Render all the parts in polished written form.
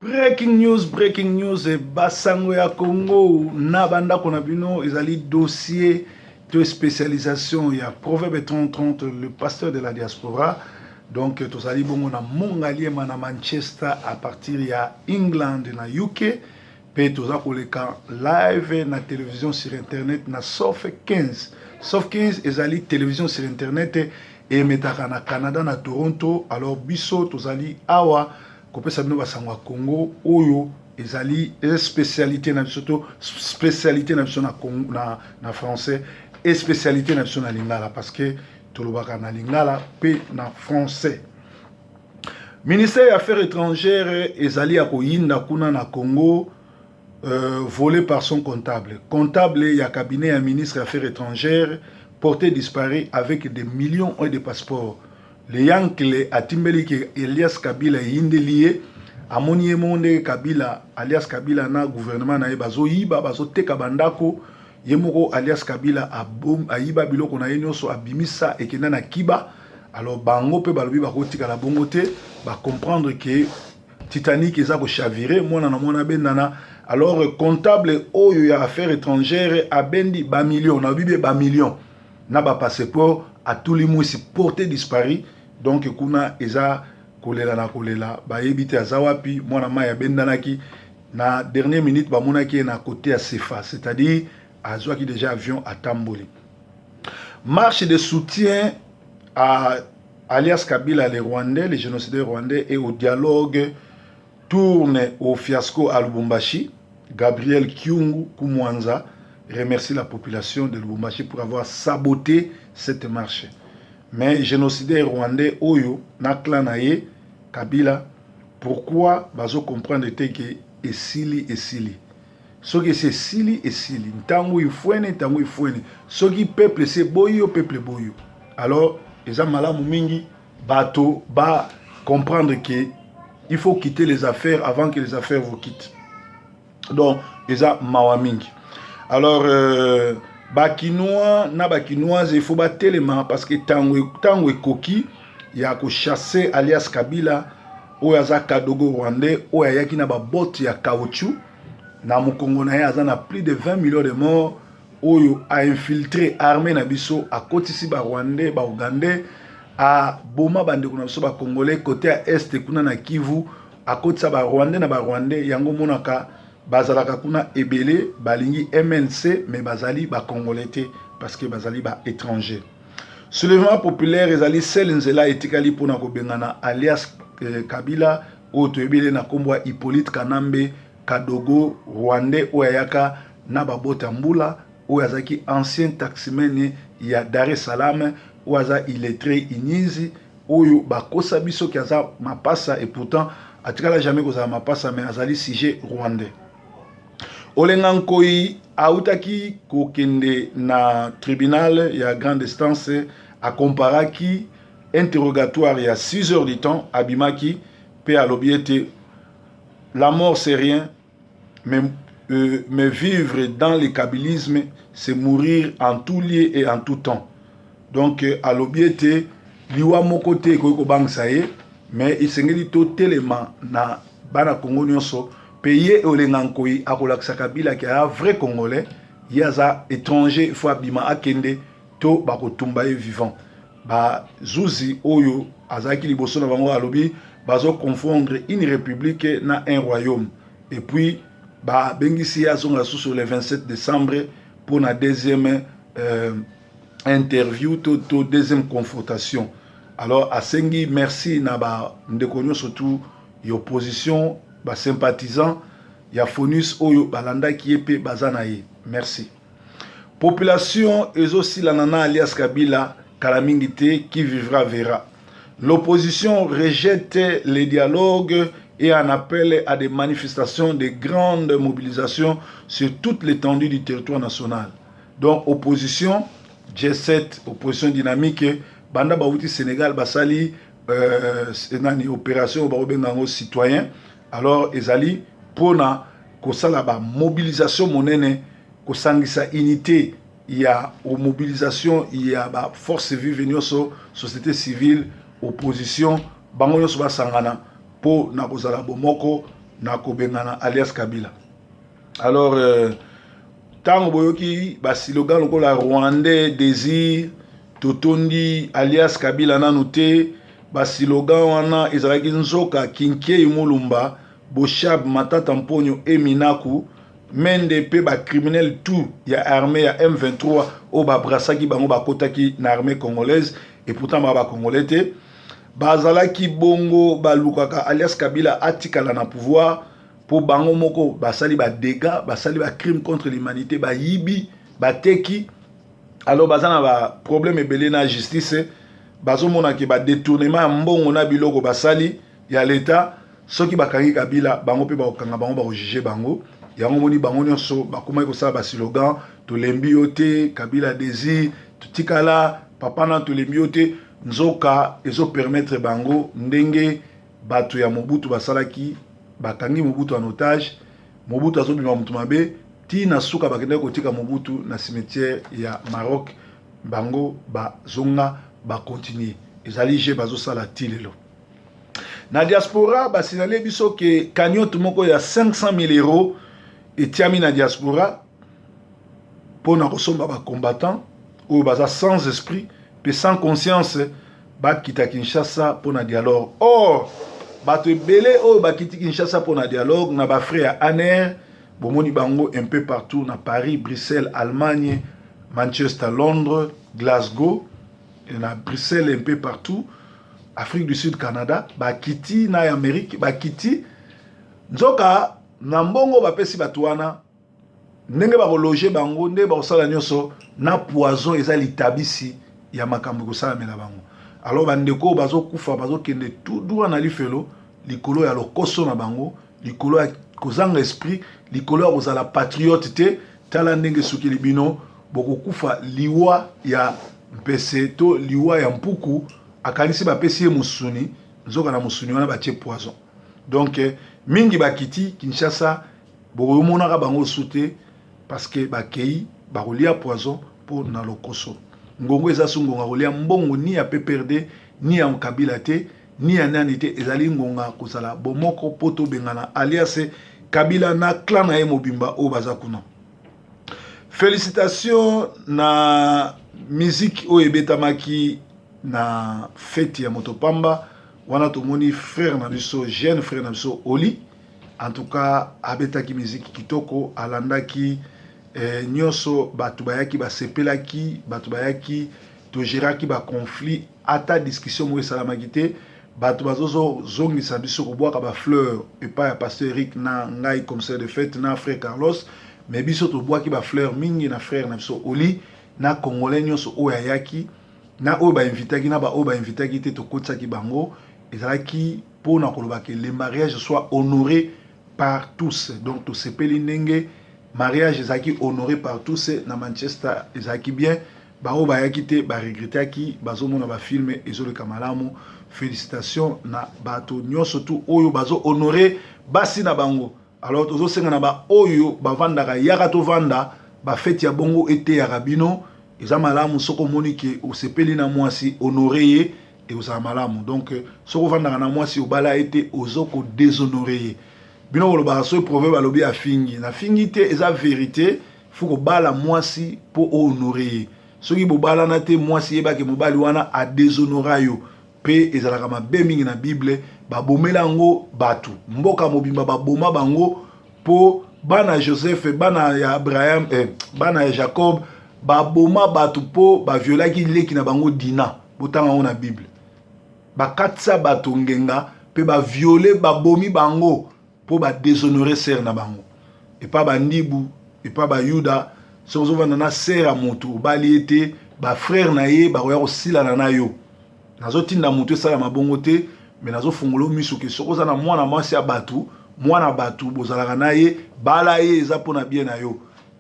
Breaking news, et Basango ya Congo, Nabanda Konabino, ils allaient dossier de spécialisation, il y a Proverbe 30-30, le pasteur de la diaspora. Donc, tous allez bon, on a Mongalie, à Manchester, à partir il y a England, na UK, puis tous allez live, na télévision sur internet, na Sof 15. Sof 15, ils allaient télévision sur internet, et metaka na Canada, na Toronto, alors biso, tous allez awa, Kopé Sabino Basangwa Congo, Oyo, ezali spécialité na surtout spécialité na français et spécialité na lingala parce que tolobaka na lingala pe na français. Ministère des Affaires étrangères ezali a koyinda kuna na Congo volé par son comptable. Comptable ya cabinet ya ministre des Affaires étrangères porté disparu avec des millions de passeports. Le Yankle a timbeli que Elias Kabila yinde lié a moni monde Kabila alias Kabila na gouvernement na bazo yiba bazo teka bandako yemoko alias Kabila a bom a yiba biloko na yenyoso abimisa ekena na kiba alors bango pe balobi ba kotika la bongote ba comprendre que Titanic eza ko chavirer mona na mona bendana alors comptable oyo ya affaires étrangères a bendi ba millions na bibe ba millions na ba passeport à tous les mois si porté disparu. Donc kuna eza kolela na kolela ba yebite azawapi mwana maya bendanaki na dernière minute ba monaki na côté à Sefa, c'est-à-dire azwa qui déjà avion à Tamboli. Marche de soutien à alias Kabila les Rwandais, les génocidaires rwandais et au dialogue tourne au fiasco à Lubumbashi. Gabriel Kyungu Kumwanza remercie la population de Lubumbashi pour avoir saboté cette marche. Mais génocidaire rwandais Oyo Naklanaye Kabila, pourquoi bazo comprendre que esili. Ce que c'est sili esili. Tango ifouene. Ce qui peuple c'est boyo peuple boyo. Alors, les amalamu mingi bato ba comprendre que il faut quitter les affaires avant que les affaires vous quittent. Donc, les mawamingi. Alors bakinois na bakinoise il faut battre les mains parce que tango ekoki ya ko chasser alias Kabila oyo aza kadogo rwandais oyo ayaki na ba botte ya caoutchouc na mukongo na ye aza na plus de 20 millions de morts oyo a infiltré armée na biso a kotisi ba rwandais ba ougandais a boma bandeko na biso ba congolais côté à est kuna na Kivu a kotisa ba rwandais na ba rwandais yango monaka bazalaka kuna ebele balingi MNC mais bazali ba congolais parce que bazali ba étranger. Soulèvement populaire ezali selinzela etikali pona ko bengana alias Kabila oto ebele na kombwa Hippolyte Kanambe Kadogo rwandais oyaka na babota mbula oyazaki ancien taximen ya Dar es Salaam oyaza illettré inizi oyo bakosa biso ki aza mapasa et pourtant atikala jamais kozala mapasa mais azali sujet rwandais. Olengankoi autaki kokende na tribunal ya grande instance a comparaki interrogatoire il y a 6 heures du temps abimaki pe alobiete la mort c'est rien mais vivre dans le kabylisme c'est mourir en tout lieu et en tout temps. Donc alobiete liwa mokote ko bangsa ye mais isengeli to telema na bana Congo nyonso pays Olengankoi akolakisa Kabila qui est un vrai Congolais, il y a un étranger, il faut abima akende to bakotumba vivant. Ba Zouzi Oyo azaki liboso na bango alobi bazo confondre une république na un royaume. Et puis ba bengisi azonga sur le 27 décembre pour la deuxième interview to deuxième confrontation. Alors asengi merci na ba ndekonyo surtout opposition ba sympathisant ya Fonus oyo balanda kiepe bazanaye. Merci. Population ezosi lanana alias Kabila kalamingite qui vivra verra. L'opposition rejette les dialogues et en appelle à des manifestations, de grandes mobilisations sur toute l'étendue du territoire national. Donc opposition G7 opposition dynamique banda bauti Sénégal basali nani opération baobengango citoyen. Alors ezali pona kosala ba mobilisation monene kosangisa unité il y a aux mobilisations il y a ba force vive nyoso société civile opposition bango nyoso basangana po na kozala bomoko na kobengana alias Kabila. Alors tango boyoki ba slogan lokola Rwandais désir totondi alias Kabila nanu te, ba slogan wana ezalaki nzoka Kinkei Mulumba, Boshab Matata Mponyo Eminaku, mende pe ba criminel tout ya armée ya M23 o ba brasaki bango ba kotaki na armée congolaise et pourtant ba congolais te. Bazalaki bongo balukaka alias Kabila atikala na pouvoir pour bango moko basali ba dégâts, basali ba crime contre l'humanité, ba yibi, ba teki. Alors bazana ba problème ebele na justice, bazo mona ke ba détournement mbongo na biloko basali ya l'état, soki bakangi Kabila bango pe ba okanga bango ba juger bango. Yango moni bango nyonso bakoma ko sala ba slogan to lembi yote Kabila désir tutikala papa na to lembi yote. Nzoka ezo permettre bango ndenge bato ya Mobutu basalaki bakangi Mobutu en otage, Mobutu azobima mutu mabe ti na suka bakende kotika Mobutu na cimetière ya Maroc, bango bazonga ba continuer ezali je bazo sala tilelo na diaspora basinale biso ke cagnotte moko ya 500 000 euros etiami na diaspora pona kosomba ba combattant ou baza sans esprit pe sans conscience bakita Kinshasa pour un dialogue. Or, bato ebele o bakiti Kinshasa pour un dialogue na ba frère Aner, bomoni bango un peu partout na Paris, Bruxelles, Allemagne, Manchester, Londres, Glasgow, et na Bruxelles un peu partout, Afrique du Sud, Canada, bakiti na Amérique, bakiti nzoka na mbongo bapesi batuana ndenge ba loger bango ndenge ba osala nyoso na poison ezali tabisi ya makambo kosala mela bango. Alors bandeko bazo kufa bazo kende tout droit na lifelo likolo ya lokoso na bango, likolo ya kozanga esprit, likolo ya kozala patriote te, tala ndenge soki libino boko kufa liwa ya mpese to liwa ya mpuku akanisi bapesi ye musuni nzoka na musuni wana batie poison. Donc mingi bakiti Kinshasa boko monaka bango sute parce que bakei bakolia poison pour na lokoso. Ngongo eza sungonga kolia mbongo ni ya PPRD ni ya Kabila te ni ya nani te, ezali ngonga kozala bomoko poto bengana alias Kabila na clan na ye mobimba o baza kuna. Félicitations na musique o ebetamaki na fête ya Motopamba wana tomoni frère na biso jeune frère na biso Oli, en tout cas abetaki musique kitoko alandaki nyoso batu bayaki basepelaki batu bayaki togeraki ba conflit ata discussion mo esalamaki te batu bazozo zongisa biso kobwaka ba fleur epa ya pasteur Eric na ngai commissaire de fête na frère Carlos, mais biso tobwaki ba fleur mingi na frère na biso Oli na congolais nyoso oyo ayaki na oyo ba invitaki na ba oyo ba invitaki te tokotsaki bango ezalaki pona koloba que le mariage soit honoré par tous. Donc to sepeli ndenge mariage ezaki honoré par tous na Manchester ezaki bien bao bayaki te ba regretaki bazomona ba film ezoleka malamu. Félicitations na bato nyonso tu oyo bazo honoré basi na bango. Alors tozo senga na ba oyo bavandaka yaka to vanda ba fête ya bongo ete ya rabino eza malamu soko monike osepeli na mwasi honoré et oza malamu. Donc soko vandaka na mwasi obala ete ozoko déshonoré bino koloba so proverbe alobi afingi na fingi te eza vérité faut ko bala mwasi po honorer soki bobala na te mwasi yebaki mobali wana a déshonora yo pe ezalaka mabe mingi na Bible babomela ngo batu mboka mobimba baboma bango po bana Joseph bana ya Abraham bana ya Jacob baboma batu po baviolaki leki na bango Dina botanga ngo na Bible bakatsa batu ngenga pe baviole babomi bango pour ba déshonorer ser na bango et pas bandibu et pas ba yuda sozo vanda na ser a moto bali ete ba frère na ye ba roya osila na yo nazo tinda moto sala mabongo te mais nazo fungulo miso ke soko za na mwana mwasi ya batu mwana batu bozalaka na ye bala ye eza pona bien na yo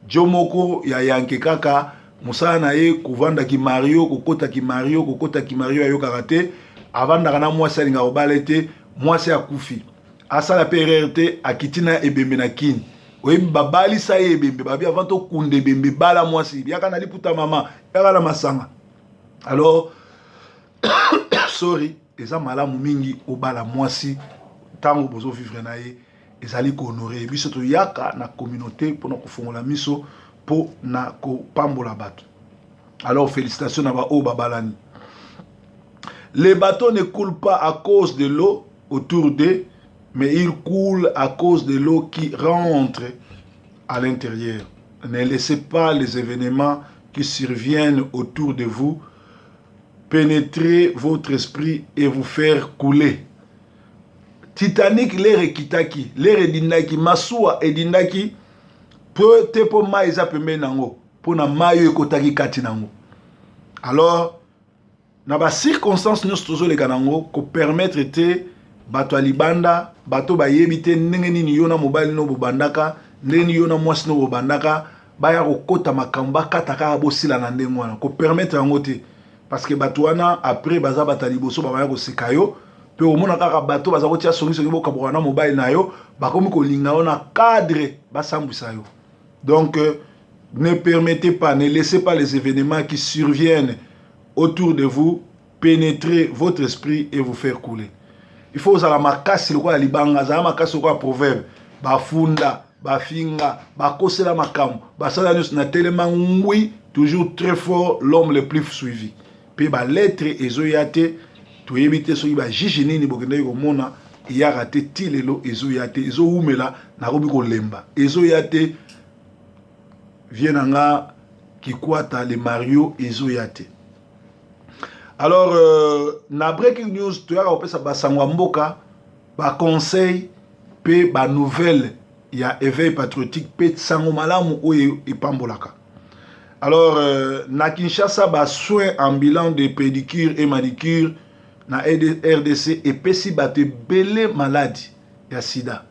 jomoko ya yanke kaka musala na ye kovanda ki Mario kokota ki Mario ayo karate avanda na mwasi alinga obala ete mwasi akufi asala PRRT akitina ebembe na kini oyi babali sa ebembe babi avant to kunde bembe bala mwasi yaka na liputa mama yaka na masanga. Alors sorry eza malamu mingi obala mwasi tango bozo vivre na ye ezali kohonorer biso toyaka na communauté mpona kofongola miso mpo na kopambola bato. Alors félicitations na ba oyo babalani. Les bateaux ne coulent pas à cause de l'eau autour d'eux, mais ils coulent à cause de l'eau qui rentre à l'intérieur. Ne laissez pas les événements qui surviennent autour de vous pénétrer votre esprit et vous faire couler. Titanic l'air ekitaki, l'air edindaki, masuwa edindaki, te po mai eza pembeni nango, po na mai oyo ekotaki kati nango. Alors, na ba circonstances nyonso tozoleka nango ko permettre te bato ya libanda, bato bayebi te ndenge nini yo na mobali no bobandaka, ndenge nini yo na mwasi no bobandaka, baya kokota makambo bakata kaka bosila na ndenge wana, ko permettre yango te. Parce que bato wana après baza bata liboso babaya koseka yo, pe omona kaka bato baza kotia songi bokaboka na mobali na yo, bakomi kolinga yo na cadre basambwisa yo. Donc ne permettez pas, ne laissez pas les événements qui surviennent autour de vous pénétrer votre esprit et vous faire couler. Il faut usala makasi lokola libanga, zala makasi lokola proverbe, bafunda, bafinga, bakosela makambo, basala nyonso na telema ngwi, toujours très fort, l'homme le plus suivi. Pe ba lettre ezoyate, toyebite soki ba jiji nini bokende komona, iyarate ti lelo ezoyate, ezoumela na robi kolemba. Ezoyate vienanga kikwata le Mario ezoyate. Alors, na breaking news, tu as opesa basangwa mboka, ba conseil, pe ba nouvelle, il y a éveil patriotique, pe tsango malamu oye epambolaka. Alors, na Kinshasa, ba soin ambulant de pédicure et manicure, na RDC, et pesi bate belé maladie, ya sida.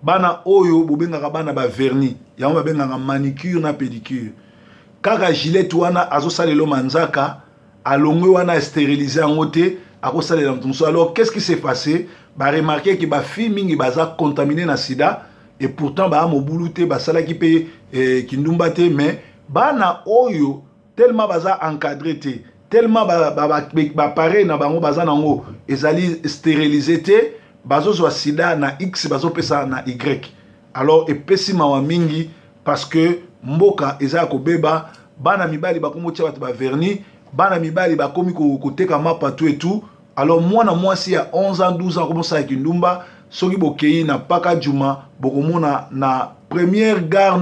Bana oyo, bobengaka bana ba vernis, ya on bengaka manicure na pédicure. Kaka gilet wana, azo salelo manzaka, alongwe wana stérilisé en côté à cause de l'entonso. Alors qu'est-ce qui s'est passé? Bah remarquer que bah fille mingi baza contaminé na sida et pourtant bah mobuluté bah sala qui paye kindumbate mais bah na oyo tellement baza encadré te tellement bah pareil na bango baza nango ezali stérilisé te bazo zo sida na X bazo pesa na Y. Alors et pesi mawa mingi parce que mboka eza ko beba bana mibali bakomo tia ba vernis bana mibali bakomi koteka mapatu et tout. Alors moi si à 11 ans 12 ans comme ça avec ndumba soki bokei na paka juma bokomona na première gare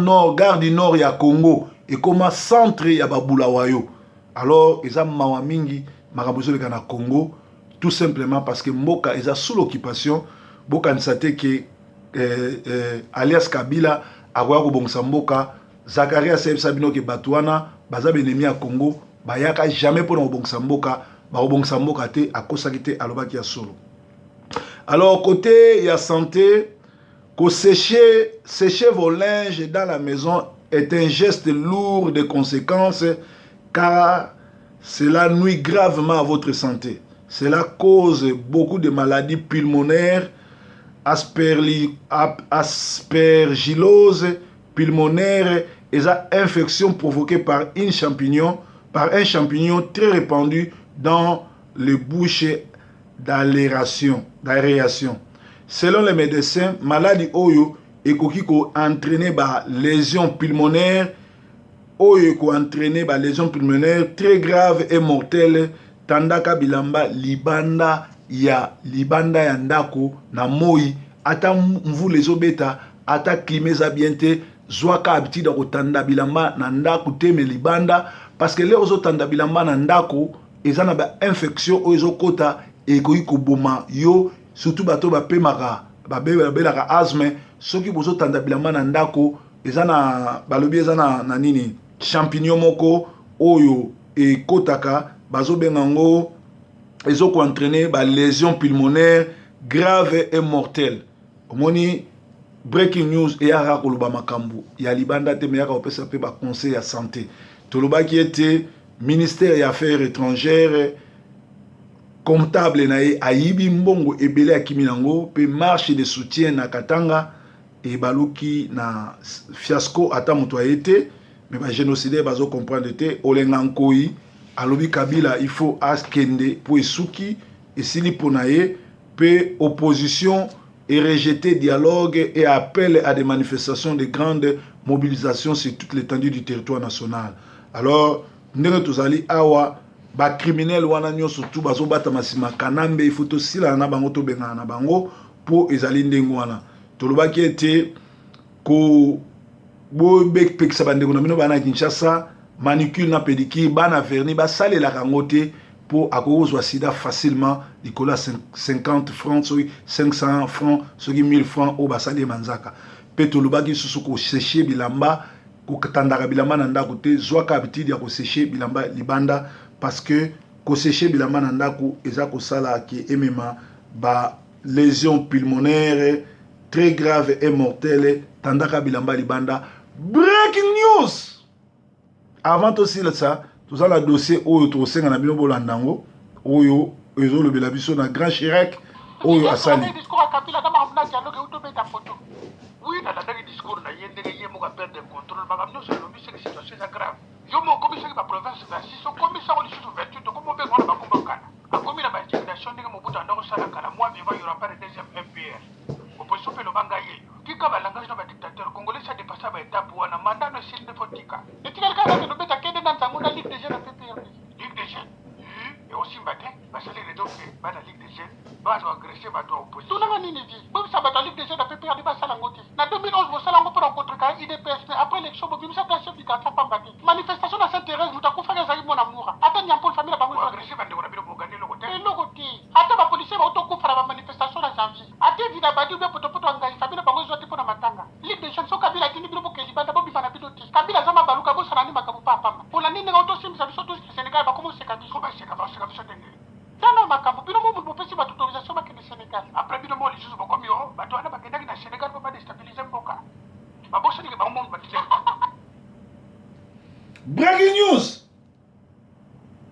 du nord ya Congo et comme centre ya babulawayo. Alors eza mawa mingi makabozo leka na Congo tout simplement parce que mboka eza sous l'occupation boka nsate que alias Kabila akoya ko bongsa mboka Zakaria Sabino ke batwana baza benemi ya Congo bayaka jamais pour obongsa mboka ba obongsa mboka te akosaki te alobaki ya solo. Alors côté ya santé, sécher vos linges dans la maison est un geste lourd de conséquences car cela nuit gravement à votre santé. Cela cause beaucoup de maladies pulmonaires, aspergillose pulmonaire et ça infection provoquée par un champignon très répandu dans les bouches d'aération. Selon les médecins, maladie oyo ekoki ko entraîner ba lésion pulmonaire très grave et mortelle tandaka bilamba libanda ya ndako na moi ata mvula ezobeta ata climat za bien te zwaka habitude ko tanda bilamba na ndako te me libanda parce que les autres tanda bilamba na ndako ezana ba infection oyo kota ekoki koboma yo surtout bato bapemaka babelaka asthme soki bozo tanda bilamba na ndako ezana balobi ezana na nini champignon moko oyo ekotaka bazobenga ngo ezoko entraîner ba lésion pulmonaire grave et mortelle. Omoni breaking news et yaka koloba makambo ya libanda te me yaka opesa pe ba conseil ya santé toloba qui était ministère des affaires étrangères comptable na ayibi mbongo ebele akimi nango pe marche de soutien na Katanga et baluki na fiasco ata moto ayete mais ba génocidaire bazo comprendre te olenga nkoi alobi Kabila il faut askende pour esuki esili ponaye pe opposition et rejeter dialogue et appelle à des manifestations de grandes mobilisations sur toute l'étendue du territoire national. Alors, ndenge tozali awa ba criminel wana nyonso tout bazobata masima kanambe il faut tosila na bango to bengana na bango pour ezali ndenge wana. Tolobaki ete ko bobe pekisa bandeko na bino bana Kinshasa manicure na pédicure bana vernis basalela kango te pour akozwa sida facilement likola 50 francs soki 500 francs soki 1000 francs o basali manzaka pe tolobaki susu ko sécher bilamba ko tandaka bilamba na ndako te zwaka habitude ya ko sécher bilamba libanda parce que ko sécher bilamba na ndako eza ko sala ki emema ba lésion pulmonaire très grave et mortelle tandaka bilamba libanda. Breaking news! Avant aussi ça, tout ça le dossier oyo to senga na bino bolandango oyo ezo le belabiso na grand Chirac oyo asali. Discours à Kabila dans ma dialogue ou to beta photo. Oui, dans le discours na yende yemo ka perdre le contrôle ba kamno c'est lobby c'est situation grave. Yo mo commissaire ba province ba si so commissaire on sous ouverture to comme be ngona ba kombakana. A commis la ba intimidation ndenge mo buta ndako sala kala moi vivant il y aura pas de deuxième MPR. Opposition pe lo bangaye. Kika ba langage na ba dictateur congolais ça dépasse ba étape wana mandat no sil de fotika. Et tu quelqu'un qui no beta kende dans ta mona ligue des jeunes PPR. Ligue des jeunes. Et aussi mbaté ba saler les donc ba la ligue des jeunes. Ba do agresser ba do opposition. Tout na nini vi. Bo sa ba la ligue des jeunes PPR di ba sala ngoti. Na 2011 bo sala ngo pour contrecarrer IDPS après l'élection bo bimisa ta chef du quartier Pambati. Manifestation na Saint-Thérèse mutakufa za mo na mura. Ata nyampo famille ba ngo agresser ba ndeko na bino bo gagner le côté. Le côté. Ata ba policier ba autokufa ba manifestation na janvier. Ata vida ba di be poto ngai famille ba ngo zote pour na matanga. Ligue des jeunes so Kabila tini bino bo keli banda bo bifana bidoti. Kabila zama baluka bo sala ni makabu papa. Pour la nini auto simisa biso tous Sénégal ba komo seka biso ba seka biso tenge. Tano makabu bino mo bo pesi ba autorisation ba kene Sénégal. Après bino mo lisusu ba komi o ba to ana ba kendaki na Sénégal ba déstabiliser mboka. Ba bosse ni ba mo ba tile. Breaking news!